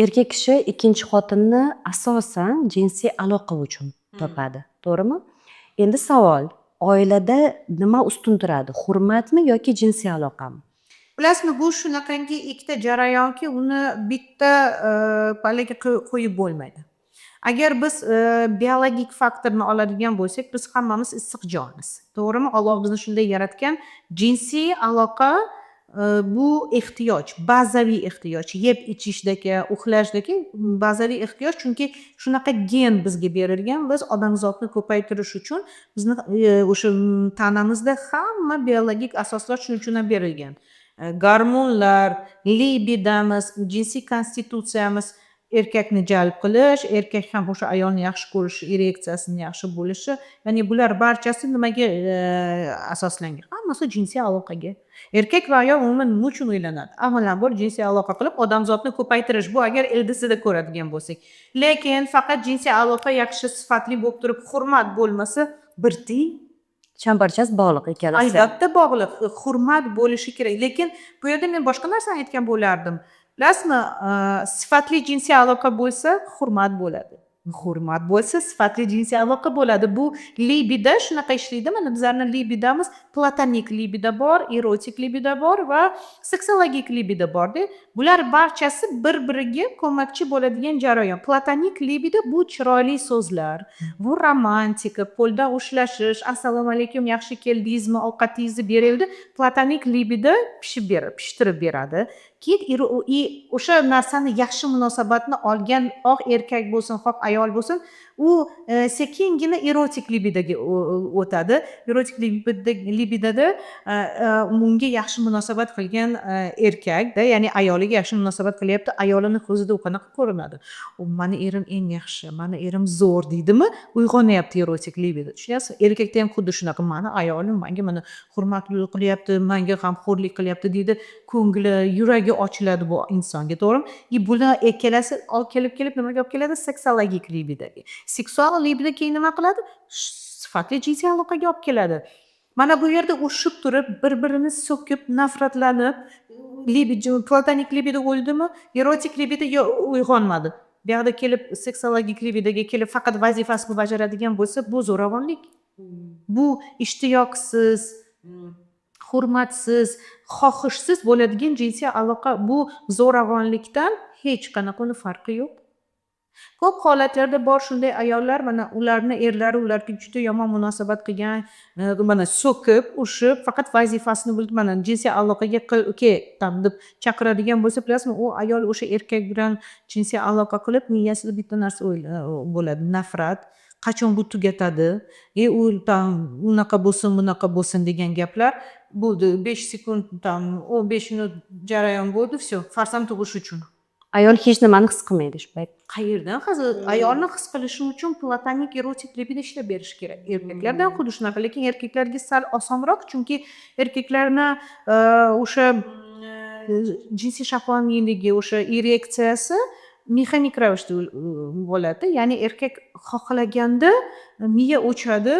Erkak kishi ikkinchi xotinni asosan jinsiy aloqa uchun topadi, to'g'rimi? Endi savol, oilada nima ustun turadi? Hurmatmi yoki jinsiy aloqami? Bilasizmi, bu shunaqangi ikkita jarayonki, uni bitta palaga qo'yib bo'lmaydi. Agar biz biologik faktorni oladigan bo'lsak, biz hammamiz issiq jonmiz. To'g'rimi? Alloh bizni shunday yaratgan. Jinsiy aloqa bu ehtiyoj, bazaviy ehtiyoj. Yeb ichishdagi, uxlashdagi bazaviy ehtiyoj, chunki shunaqa gen bizga berilgan. Biz odamzodni ko'paytirish uchun bizni o'sha tanamizda hamma biologik asoslar shuning uchun ham berilgan. Gormonlar, libidamiz, jinsiy konstitutsiyamiz erkakni jalb qilish, erkak ham o'sha ayolni yaxshi ko'rishi, ereksiyasini yaxshi bo'lishi, ya'ni bular barchasi nimaga asoslangan? Hammasi jinsiy aloqaga. Erkak va ayol umuman nima uchun uylanadi? Avvalambor jinsiy aloqa qilib odamzodni ko'paytirish. Bu agar ildizida ko'radigan bo'lsak. Lekin faqat jinsiy aloqa yaxshi sifatli bo'lib turib, hurmat bo'lmasa, bir tiy. Chambarchas bog'liq ikkalasi. Albatta bog'liq, hurmat bo'lishi kerak. Lekin bu yerda men boshqa narsani aytgan bo'lardim. Bilasizmi, sifatli jinsiy aloqa bo'lsa, hurmat bo'ladi. Hurmat bo'lsa, sifatli jinsiy aloqa bo'ladi. Bu libido shunaqa ishlaydi. Mana bizlarning libidamiz platonik libido bor, erotik libido bor va seksologik libido bor-da. Bular barchasi bir-biriga ko'makchi bo'ladigan jarayon. Platonik libido bu chiroyli so'zlar, bu romantika, qo'lda ushlashish, assalomu alaykum, yaxshi keldingizmi, ovqatingizni berildi. Platonik libido pishtirib beradi. Keyin o'sha narsani, yaxshi munosabatni olgan xoh erkak bo'lsin, xoh ayol bo'lsin, u sekingina erotik libidoga o'tadi. Erotik libidoda unga yaxshi munosabat qilgan erkakda, ya'ni ayoliga yaxshi munosabat qilyapti, ayolini ko'zida u qanaqa ko'rinadi? U mani erim eng yaxshi, mani erim zo'r deydimi? Uyg'onyapti erotik libido. Tushunyapsizmi? Erkakda ham xuddi shunaqa, mani ayolim menga mana hurmat qilyapti, menga g'amxo'rlik qilyapti deydi. Ko'ngli, yuragi ochiladi bu insonga, to'g'rimi? Bular ikkalasi kelib nimaga olib keladi? Seksologik libidoga. Seksual libido keyin nima qiladi? Sifatli jinsiy aloqaga olib keladi. Mana bu yerda urushib turib, bir-birini so'kib, nafratlanib, platonik libido o'ldimi? Erotik libido uyg'onmadi. Bu yoqda kelib seksologik libidoga kelib faqat vazifasini bajaradigan bo'lsa, bu zo'ravonlik. Bu ishtiyoqsiz, hurmatsiz, xohishsiz bo'ladigan jinsiy aloqa. Bu zo'ravonlikdan hech qanaqa farqi yo'q. Ko'p holatlarda bor shunday ayollar, mana ularni erlari ularga juda yomon munosabat qilgan, mana so'kib, ushib, faqat vazifasini bilib, mana jinsiy aloqaga deb chaqiradigan bo'lsa, bilasizmi, u ayol o'sha erkak bilan jinsiy aloqa qilib, miyasida bitta narsa bo'ladi, nafrat. Qachon bu tugatadi? U unaqa bo'lsin, bunaqa bo'lsin degan gaplar. Bo'ldi, 5 sekund, 15 minut jarayon bo'ldi, все, farzand tug'ish uchun. Ayol hech nimani his qilmaydi shu payt. Qayerdan? Hozir ayolni his qilishi uchun platonik erotik libido ishlab berish kerak. Erkaklarda ham xuddi shunaqa, lekin erkaklarga sal osonroq, chunki erkaklarni o'sha jinsiy shahvoniyligi, o'sha ereksiyasi mexanik ravishda bo'ladi. Ya'ni erkak xohlaganda miya o'chadi,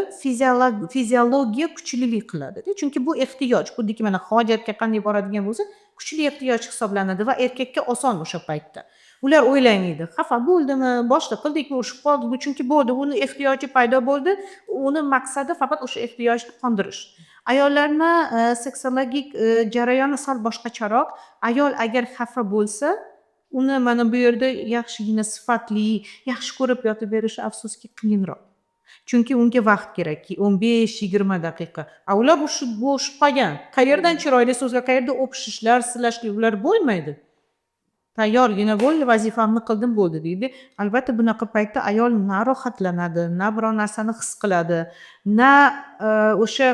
fiziologiya kuchlilik qiladi. Chunki bu ehtiyoj, xuddiki mana hojatga qanday boradigan bo'lsa, kuchli ehtiyoj hisoblanadi va erkakka oson o'sha paytda. Ular o'ylamaydi, xafa bo'ldimi, boshqa qildikmi, urushib qoldikmi, chunki bo'ldi, uni ehtiyoji paydo bo'ldi, uni maqsadi faqat o'sha ehtiyojni qondirish. Ayollarni seksologik jarayoni sal boshqacharoq. Ayol agar xafa bo'lsa, uni mana bu yerda yaxshigina sifatli, yaxshi ko'rib yotib berish afsuski qiyinroq. Chunki unga vaqt kerakki, 15-20 daqiqa. Ular bo'shib qolgan. Qayerdan chiroyli so'zlar, qayerda o'pishishlar, silashlar ular bo'lmaydi. Tayyorgina bo'ldi, vazifamni qildim bo'ldi deydi. Albatta bunaqa paytda ayol na rohatlanadi, na biror narsani his qiladi, na o'sha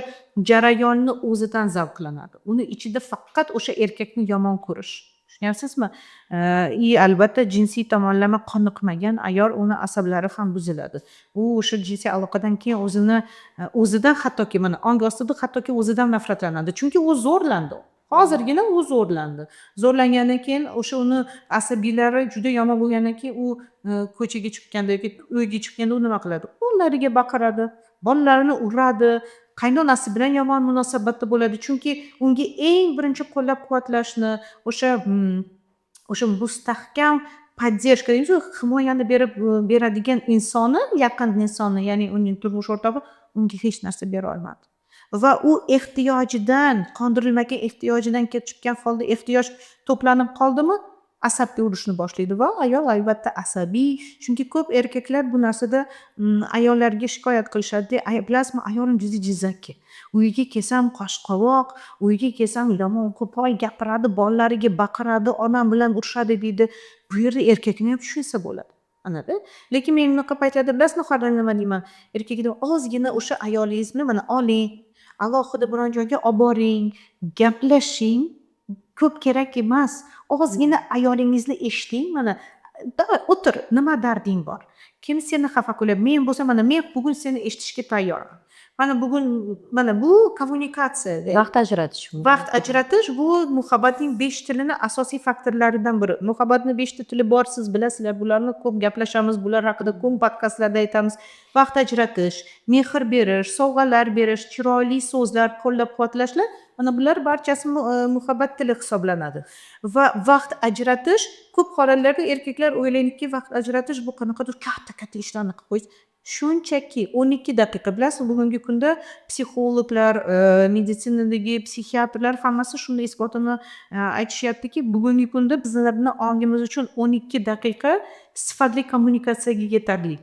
jarayonni o'zidan zavqlanadi. Uni ichida faqat o'sha erkakni yomon ko'rish. Tushunyapsizmi? Albatta jinsiy tomonlama qoniqmagan ayol, uni asablari ham buziladi. U o'sha jinsiy aloqadan keyin o'zidan hattoki mana ong ostida hattoki o'zidan nafratlanadi. Chunki u zo'rlandi. Hozirgina u zo'rlandi. Zo'rlangandan keyin o'sha uni asabiylari juda yomon bo'lgandan keyin u ko'chaga chiqqanda yoki uyga chiqqanda u nima qiladi? O'nlariga baqiradi, bolalarini uradi, qaynonasi bilan yomon munosabatda bo'ladi. Chunki unga eng birinchi qo'llab-quvvatlashni, o'sha mustahkam поддержка deymiz, himoyani berib beradigan insoni, yaqin insoni, ya'ni uning turmush o'rtog'i unga hech narsa bera olmadi. Va u ehtiyojidan, qondirilmagan ehtiyojidan kelib chiqqan holda ehtiyoj to'planib qoldimi, asabga urishni boshlaydi va ayol albatta asabiy. Chunki ko'p erkaklar bu narsada ayollarga shikoyat qilishadi. Bilasizmi, ayolim juda jizzaki. Uyga kelsam qosh-qovoq, uyga kelsam yomon qo'pol gapiradi, bolalariga baqiradi, onam bilan urushadi deydi. Bu yerda erkakni ham tushunsa bo'ladi. Anada. Lekin men bunaqa paytlarda bilasizmi, har doim nima deyman? Erkakga ozgina o'sha ayolingizni mana oling, alohida biron joyga olib boring, gaplashing. Ko'p kerak emas. Ozgina ayolingizni eshiting. Mana o'tir, nima darding bor? Kim seni xafa qilyapti? Men bo'lsam mana men bugun seni eshitishga tayyorman. Mana bu kommunikatsiya. Vaqt ajratish. Vaqt ajratish bu muhabbatning 5 tilini asosiy faktorlaridan biri. Muhabbatning 5 ta tili bor, siz bilasizlar, bularni ko'p gaplashamiz, bular haqida ko'p podkastlarda aytamiz. Vaqt ajratish, mehr berish, sovg'alar berish, chiroyli so'zlar, qo'llab-quvvatlashlar, mana bular barchasi muhabbat tili hisoblanadi. Va vaqt ajratish ko'p holatlarda erkaklar o'ylaydiki, vaqt ajratish bu qanaqadir katta ishlarni qilib qo'yish. Shunchaki 12 daqiqa. Bilasizmi, bugungi kunda psixologlar, meditsinadagi psixiatrlar hammasi shunday isbotini aytishyaptiki, bugungi kunda bizlarning ongimiz uchun 12 daqiqa sifatli kommunikatsiyaga yetarli.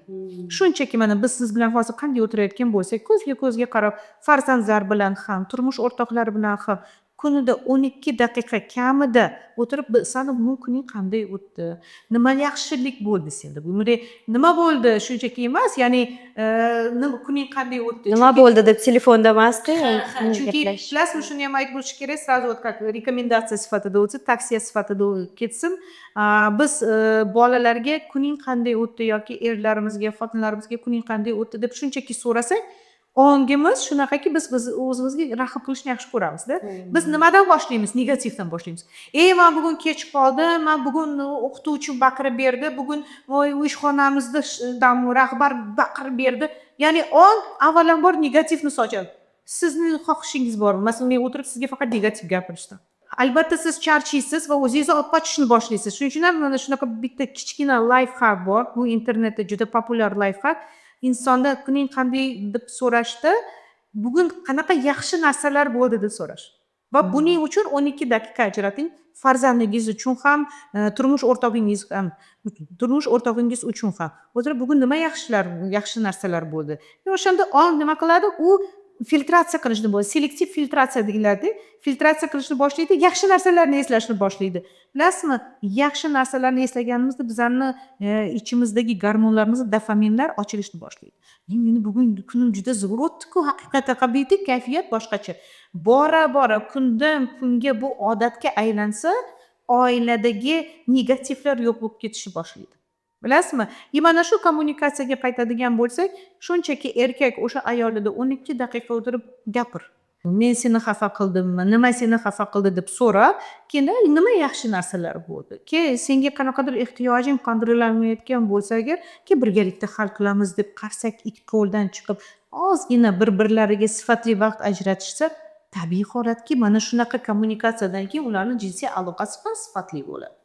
Shunchaki mana biz siz bilan hozir qanday o'tirayotgan bo'lsak, ko'zga qarab, farzandlar bilan ham, turmush o'rtoqlari bilan ham kunida 12 daqiqa kamida o'tirib, "Sani bugun kuning qanday o'tdi? Nima yaxshilik bo'ldi senda? Bunday nima bo'ldi?" Shunchaki emas, ya'ni kuning qanday o'tdi? Nima bo'ldi deb telefonda emasdi. Chunki bilasizmi, shuni ham aytib o'tish kerak, sразу вот как rekomendatsiya sifatida o'tsa, tavsiya sifatida ketsin. Biz bolalarga kuning qanday o'tdi yoki erlarimizga, xotinlarimizga kuning qanday o'tdi deb shunchaki so'rasak, ongimiz shunaqaki, biz o'zimizga rahm qilishni yaxshi ko'ramiz-da. Biz nimadan boshlaymiz? Negativdan boshlaymiz. Men bugun kech qoldim, men bugun o'qituvchim baqirib berdi, bugun ishxonamizda rahbar baqirib berdi. Ya'ni ong avvalambor negativni sochadi. Sizning xohishingiz bormi? Masalan, men o'tirib sizga faqat negativ gapirishdan. Albatta siz charchaysiz va o'zingizni olib qochishni boshlaysiz. Shuning uchun ham mana shunaqa bitta kichkina lifehack bor. Bu internetda juda populyar lifehack. Insonda kuning qanday deb so'rashda, bugun qanaqa yaxshi narsalar bo'ldi deb so'rash. Va buning uchun 12 daqiqa ajrating. Farzandingiz uchun ham, turmush o'rtog'ingiz uchun ham. O'tirib, bugun nima yaxshi narsalar bo'ldi. O'shanda ong nima qiladi? U filtratsiya qilishni boshlaydi. Selektiv filtratsiya deyiladi. Filtratsiya qilishni boshlaydi, yaxshi narsalarni eslashni boshlaydi. Bilasizmi, yaxshi narsalarni eslaganimizda bizlarning ichimizdagi gormonlarimiz, dopaminlar ochilishni boshlaydi. Meni bugun kunim juda zo'r o'tdi-ku, haqiqatan qabiliyat, kayfiyat boshqacha. Bora kundan kunga bu odatga aylansa, oiladagi negativlar yo'q bo'lib ketishni boshlaydi. Bilasizmi? Mana shu kommunikatsiyaga qaytadigan bo'lsak, shunchaki erkak o'sha ayolida 12 daqiqa o'tirib gapir. Men seni xafa qildimmi? Nima seni xafa qildi deb so'ra, keyin nima yaxshi narsalar bo'ldi? Senga qanaqadir ehtiyojing qondirilmayotgan bo'lsa agar, birgalikda hal qilamiz deb qarsak ikki qo'ldan chiqib, ozgina bir-birlariga sifatli vaqt ajratishsa, tabiiy holatki mana shunaqa kommunikatsiyadan keyin ularning jinsiy aloqasi ham sifatli bo'ladi.